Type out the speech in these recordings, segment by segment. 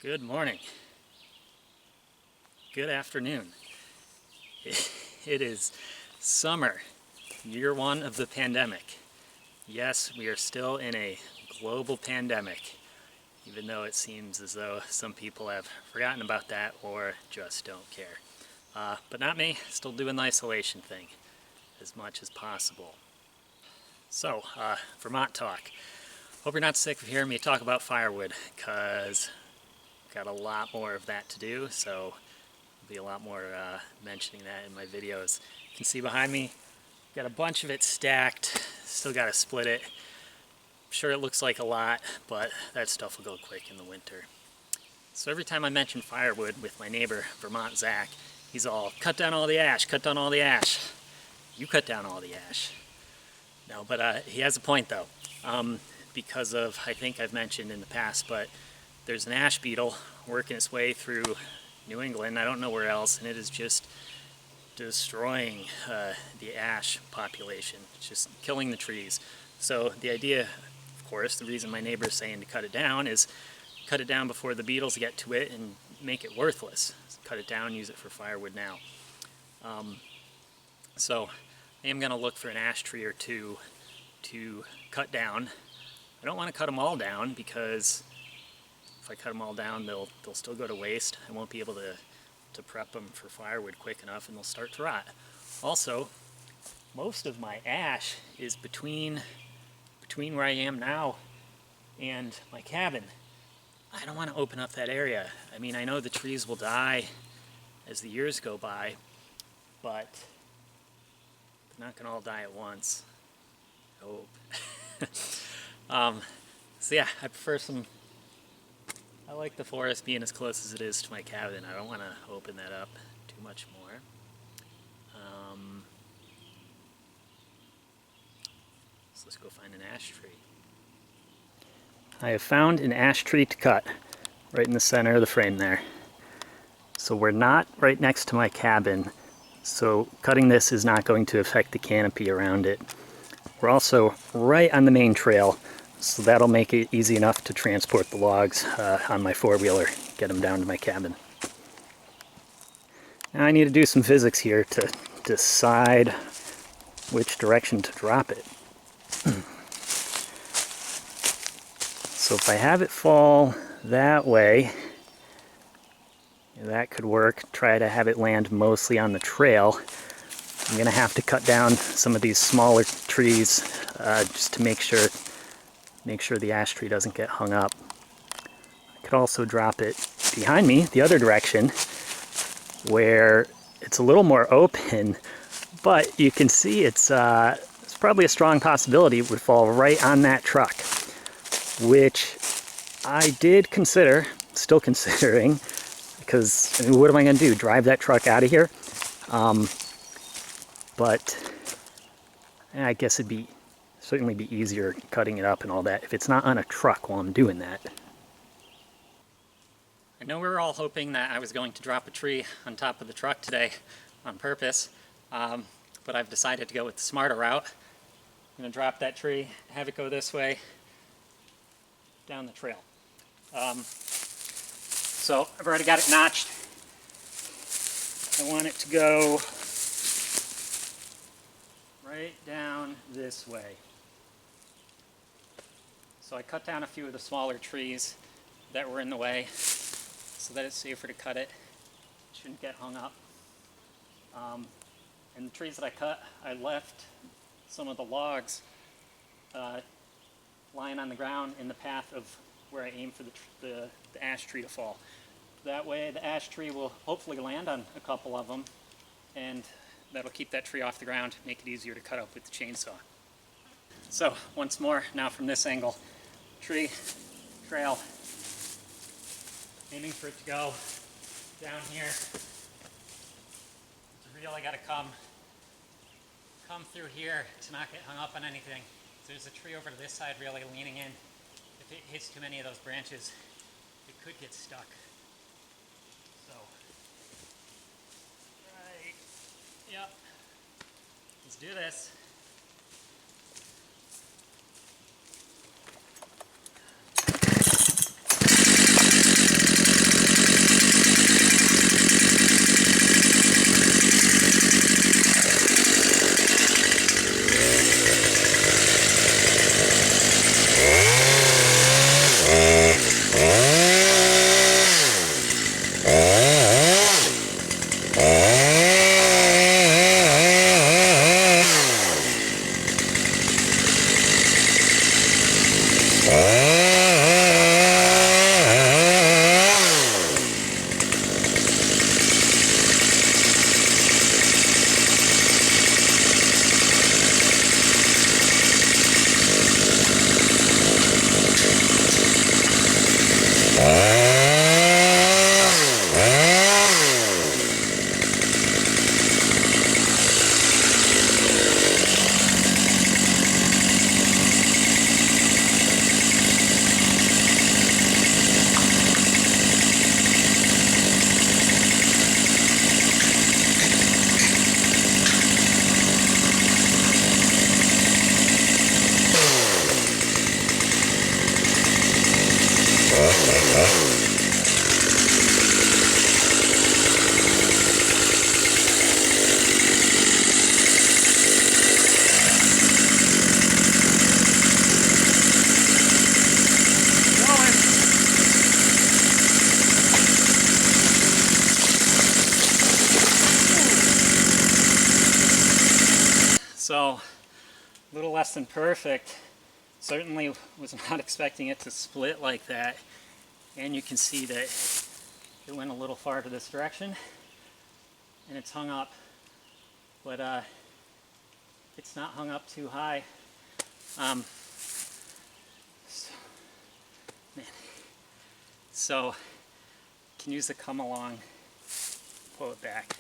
Good morning. Good afternoon. It is summer, year one of the pandemic. Yes, we are still in a global pandemic, even though it seems as though some people have forgotten about that or just don't care. But not me, still doing the isolation thing as much as possible. So, Vermont talk. Hope you're not sick of hearing me talk about firewood, because got a lot more of that to do, so there'll be a lot more mentioning that in my videos. You can see behind me, got a bunch of it stacked, still got to split it. I'm sure it looks like a lot, but that stuff will go quick in the winter. So every time I mention firewood with my neighbor, Vermont Zach, he's all, cut down all the ash, cut down all the ash. You cut down all the ash. No, but he has a point though, because of, I think I've mentioned in the past, but there's an ash beetle working its way through New England, I don't know where else, and it is just destroying the ash population. It's just killing the trees. So the idea, of course, the reason my neighbor is saying to cut it down is cut it down before the beetles get to it and make it worthless. Cut it down, use it for firewood now. So I am going to look for an ash tree or two to cut down. I don't want to cut them all down, because if I cut them all down, they'll still go to waste. I won't be able to prep them for firewood quick enough, and they'll start to rot. Also, most of my ash is between where I am now and my cabin. I don't want to open up that area. I mean, I know the trees will die as the years go by, but they're not going to all die at once. I hope. So yeah, I prefer I like the forest being as close as it is to my cabin. I don't want to open that up too much more. So let's go find an ash tree. I have found an ash tree to cut right in the center of the frame there. So we're not right next to my cabin, so cutting this is not going to affect the canopy around it. We're also right on the main trail, so that'll make it easy enough to transport the logs on my four-wheeler, get them down to my cabin. Now I need to do some physics here to decide which direction to drop it. So if I have it fall that way, that could work. Try to have it land mostly on the trail. I'm going to have to cut down some of these smaller trees just to make sure the ash tree doesn't get hung up. I could also drop it behind me, the other direction, where it's a little more open, but you can see it's probably a strong possibility it would fall right on that truck, which I did consider, still considering, because I mean, what am I going to do, drive that truck out of here? But I guess it'd certainly be easier cutting it up and all that if it's not on a truck while I'm doing that. I know we were all hoping that I was going to drop a tree on top of the truck today on purpose, but I've decided to go with the smarter route. I'm going to drop that tree, have it go this way, down the trail. So I've already got it notched. I want it to go right down this way. So I cut down a few of the smaller trees that were in the way so that it's safer to cut it. It shouldn't get hung up. And the trees that I cut, I left some of the logs lying on the ground in the path of where I aim for the ash tree to fall. That way the ash tree will hopefully land on a couple of them, and that'll keep that tree off the ground, make it easier to cut up with the chainsaw. So once more, now from this angle, tree, trail, aiming for it to go down here. It's real, I gotta come through here to not get hung up on anything. There's a tree over to this side really leaning in. If it hits too many of those branches, it could get stuck. So, right, yep, let's do this. less than perfect. Certainly was not expecting it to split like that. And you can see that it went a little far to this direction and it's hung up, but it's not hung up too high. So can use the come along, pull it back.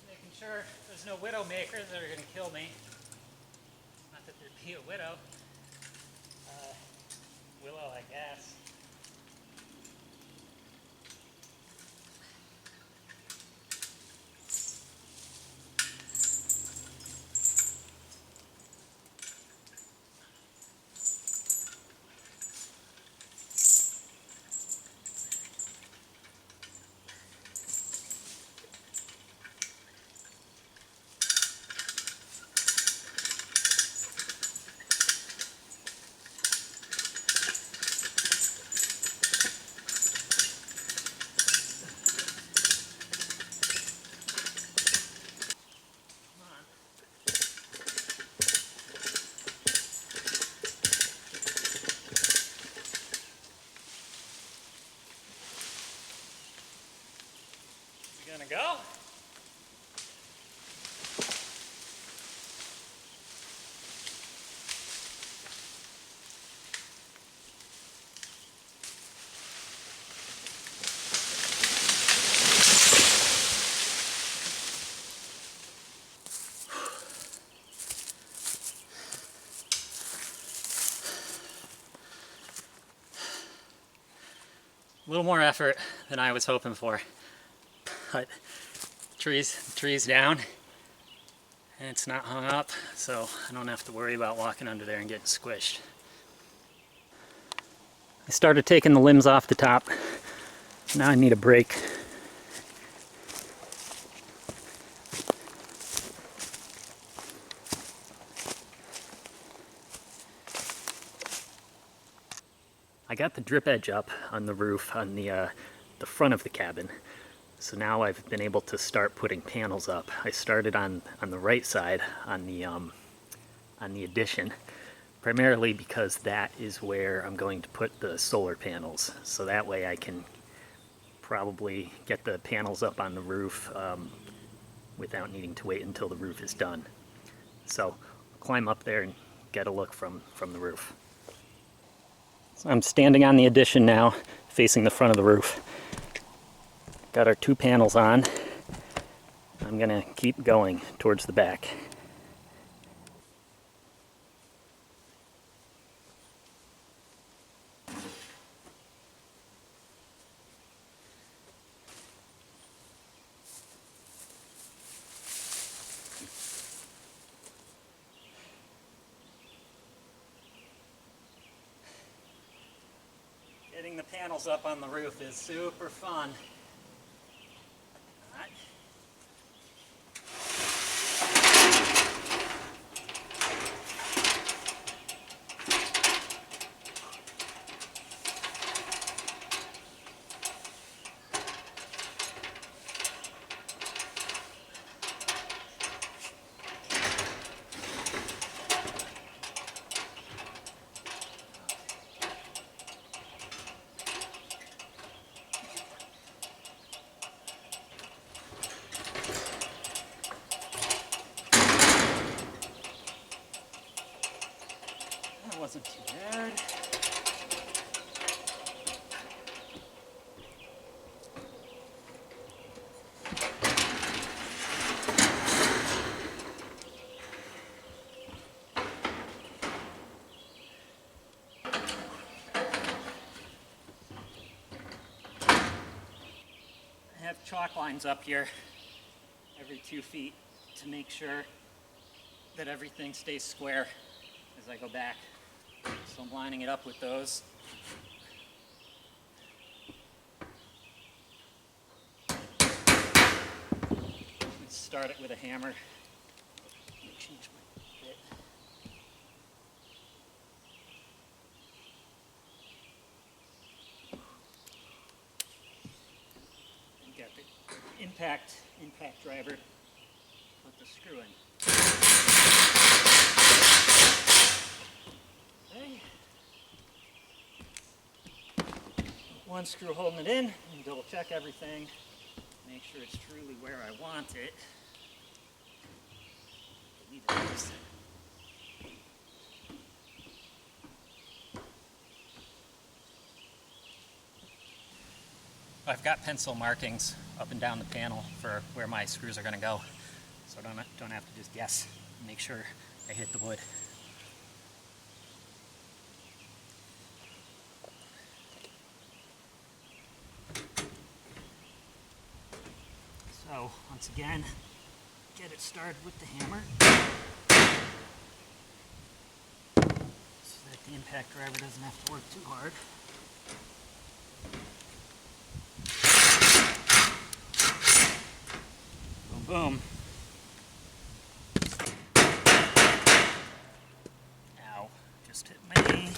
Making sure there's no widow makers that are going to kill me. Not that there'd be a widow. Willow, I guess. Gonna go. A little more effort than I was hoping for, but tree's down and it's not hung up, so I don't have to worry about walking under there and getting squished. I started taking the limbs off the top. Now I need a break. I got the drip edge up on the roof on the front of the cabin. So now I've been able to start putting panels up. I started on the right side on the addition, primarily because that is where I'm going to put the solar panels. So that way I can probably get the panels up on the roof without needing to wait until the roof is done. So I'll climb up there and get a look from the roof. So I'm standing on the addition now, facing the front of the roof. Got our 2 panels on. I'm gonna keep going towards the back. Getting the panels up on the roof is super fun. That wasn't too bad. I have chalk lines up here every 2 feet to make sure that everything stays square as I go back. So I'm lining it up with those. start it with a hammer. Change my bit. And got the impact driver. Put the screw in. Okay. One screw holding it in, and double check everything. Make sure it's truly where I want it. I believe it is. I've got pencil markings up and down the panel for where my screws are going to go, so I don't have to just guess. Make sure I hit the wood. So, once again, get it started with the hammer so that the impact driver doesn't have to work too hard. Boom, boom. Ow, just hit my knee.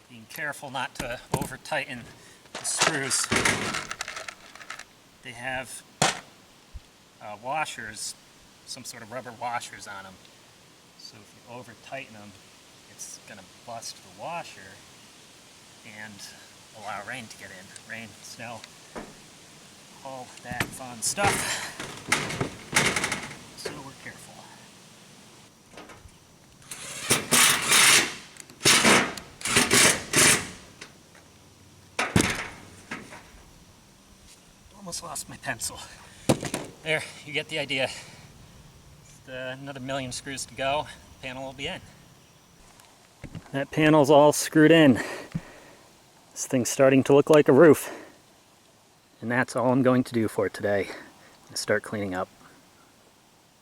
Being careful not to over tighten the screws. They have washers, some sort of rubber washers on them. So if you over tighten them, it's going to bust the washer and allow rain to get in. Rain, snow, all that fun stuff. So we're careful. Almost lost my pencil. There, you get the idea. Another million screws to go. The panel will be in. That panel's all screwed in. This thing's starting to look like a roof. And that's all I'm going to do for today. Start cleaning up.